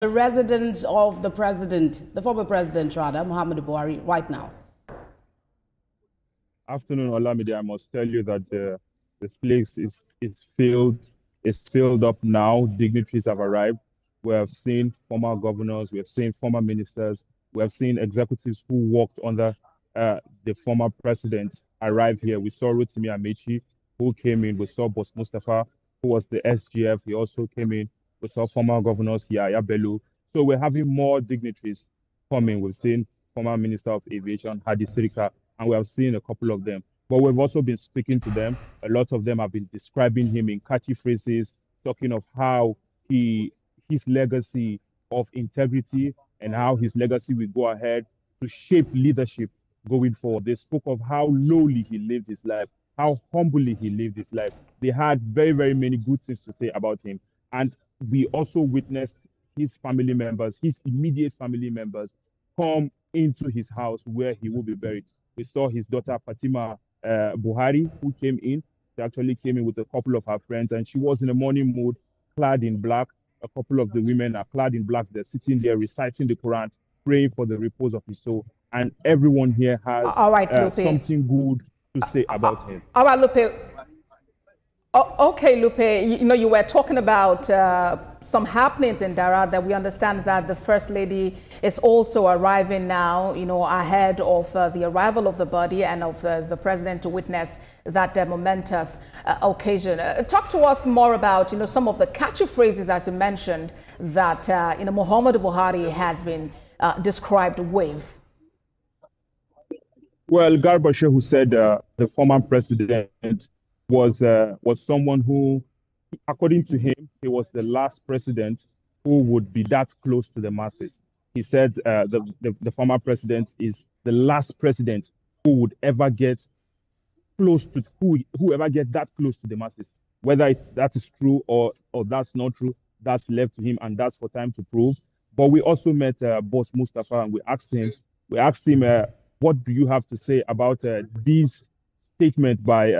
the residence of the president, the former president rather, Muhammadu Buhari, right now? Afternoon, Olamide. I must tell you that the place is filled up now. Dignitaries have arrived. We have seen former governors, we have seen former ministers, we have seen executives who worked under the former president arrive here. We saw Rotimi Amechi, who came in. We saw Boss Mustafa, who was the SGF. He also came in. We saw former governors, Yaya Bello. So we're having more dignitaries coming. We've seen former Minister of Aviation, Hadi Sirika, and we have seen a couple of them. But we've also been speaking to them. A lot of them have been describing him in catchy phrases, talking of how his legacy of integrity and how his legacy will go ahead to shape leadership going forward. They spoke of how lowly he lived his life, how humbly he lived his life. They had very, very many good things to say about him. And we also witnessed his family members, his immediate family members, come into his house where he will be buried. We saw his daughter, Fatima Buhari, who came in. She actually came in with a couple of her friends, and she was in a mourning mood, clad in black. A couple of the women are clad in black. They're sitting there reciting the Quran, praying for the repose of his soul. And everyone here has something good to say about him. All right, Lupe. Okay, Lupe, you were talking about some happenings in Daura that we understand that the First Lady is also arriving now, ahead of the arrival of the body and of the President to witness that momentous occasion. Talk to us more about, some of the catchy phrases, as you mentioned, that, Muhammadu Buhari has been described with. Well, Garba Shehu said the former president was someone who, according to him, he was the last president who would be that close to the masses. He said the former president is the last president who would ever get close to whoever get that close to the masses. Whether that is true or that's not true, that's left to him, and that's for time to prove. But we also met Boss Mustafa, and we asked him, what do you have to say about this statement by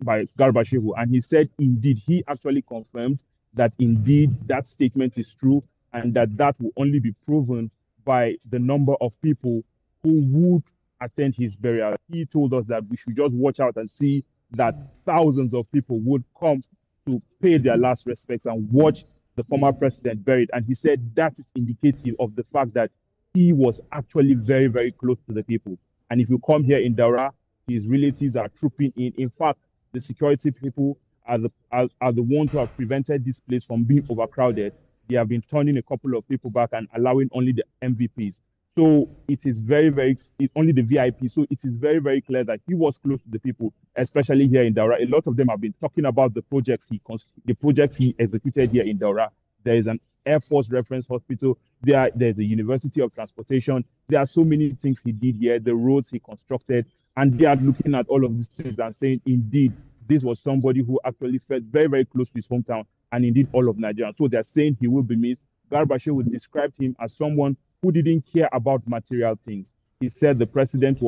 Garba Shehu? And he said, indeed, he actually confirmed that indeed that statement is true, and that will only be proven by the number of people who would attend his burial. He told us that we should just watch out and see that thousands of people would come to pay their last respects and watch the former president buried. And he said that is indicative of the fact that he was actually very, very close to the people. And if you come here in Daura, his relatives are trooping in. In fact, the security people are the ones who have prevented this place from being overcrowded. They have been turning a couple of people back and allowing only the MVPs. So it is it's only the VIP. So it is very, very clear that he was close to the people, especially here in Daura. A lot of them have been talking about the projects he executed here in Daura. There is an Air Force Reference Hospital. There's the University of Transportation. There are so many things he did here, the roads he constructed. And they are looking at all of these things and saying, indeed, this was somebody who actually felt very, very close to his hometown, and indeed all of Nigeria. So they're saying he will be missed. Garba Shehu described him as someone who didn't care about material things. He said the president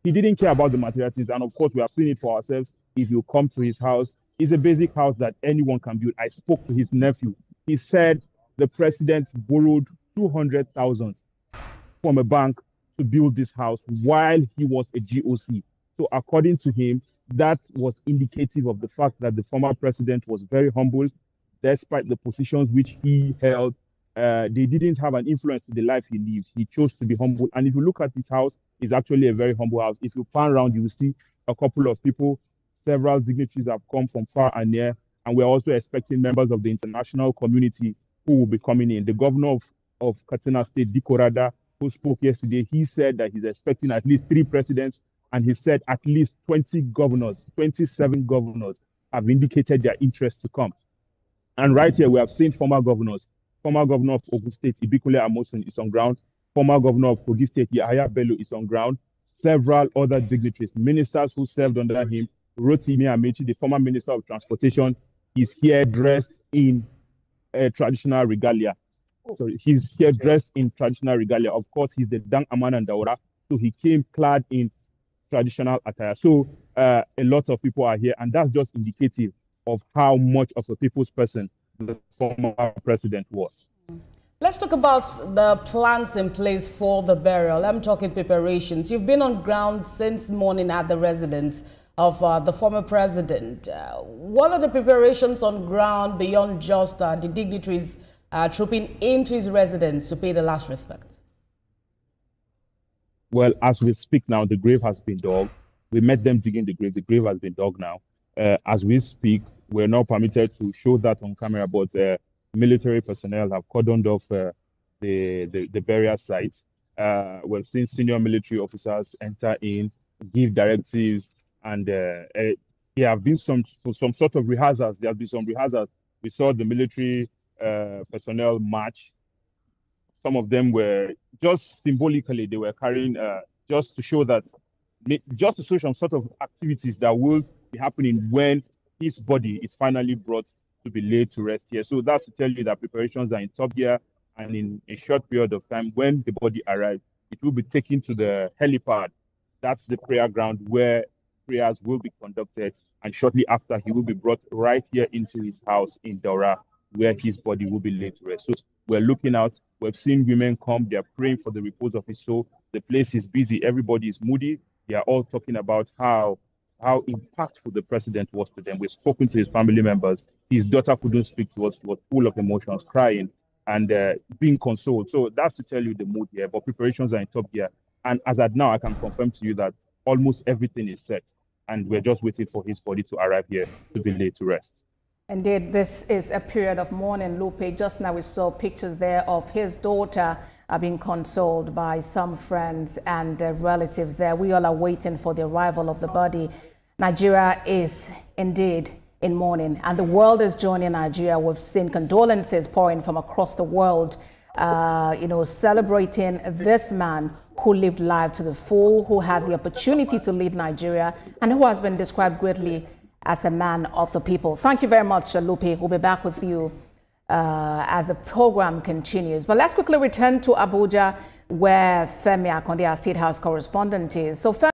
he didn't care about the material things. And of course, we have seen it for ourselves. If you come to his house, it's a basic house that anyone can build. I spoke to his nephew. He said the president borrowed 200,000 from a bank to build this house while he was a GOC. So according to him, that was indicative of the fact that the former president was very humble, despite the positions which he held. They didn't have an influence to the life he lived. He chose to be humble. And if you look at his house, it's actually a very humble house. If you pan around, you will see a couple of people. Several dignitaries have come from far and near. And we're also expecting members of the international community who will be coming in. The governor of Katsina State, Dikorada, who spoke yesterday, he said that he's expecting at least 3 presidents, and he said at least 27 governors have indicated their interest to come. And right here, we have seen former governors. Former governor of Ogun State, Ibikule Amosun, is on ground. Former governor of Kogi State, Yahaya Bello, is on ground. Several other dignitaries, ministers who served under him, Rotimi Amechi, the former minister of transportation, is here dressed in traditional regalia. So he's here dressed in traditional regalia. Of course, he's the Dang Aman and Daura, so he came clad in traditional attire. So a lot of people are here, and that's just indicative of how much of a people's person the former president was. Let's talk about the plans in place for the burial. I'm talking preparations. You've been on ground since morning at the residence of the former president. What are the preparations on ground beyond just the dignitaries trooping into his residence to pay the last respects? Well, as we speak now, the grave has been dug. We met them digging the grave. The grave has been dug now. As we speak, we're not permitted to show that on camera, but military personnel have cordoned off the burial site. We've seen senior military officers enter in, give directives, and there have been some sort of rehearsals. There have been some rehearsals. We saw the military personnel march. Some of them were just symbolically, they were carrying just to show some sort of activities that will be happening when his body is finally brought to be laid to rest here. So that's to tell you that preparations are in top gear, and in a short period of time, when the body arrives, it will be taken to the helipad. That's the prayer ground where prayers will be conducted, and shortly after, he will be brought right here into his house in Daura, where his body will be laid to rest. So we're looking out. We've seen women come. They're praying for the repose of his soul. The place is busy. Everybody is moody. They are all talking about how impactful the president was to them. We've spoken to his family members. His daughter couldn't speak to us. She was full of emotions, crying and being consoled. So that's to tell you the mood here. But preparations are in top gear. And as at now, I can confirm to you that almost everything is set. And we're just waiting for his body to arrive here to be laid to rest. Indeed, this is a period of mourning, Lupe. Just now we saw pictures there of his daughter being consoled by some friends and relatives there. We all are waiting for the arrival of the body. Nigeria is indeed in mourning, and the world is joining Nigeria. We've seen condolences pouring from across the world, celebrating this man who lived life to the full, who had the opportunity to lead Nigeria, and who has been described greatly as a man of the people. Thank you very much, Lupe. We'll be back with you as the program continues. But let's quickly return to Abuja, where Femi Akonde, our State House correspondent, is. So,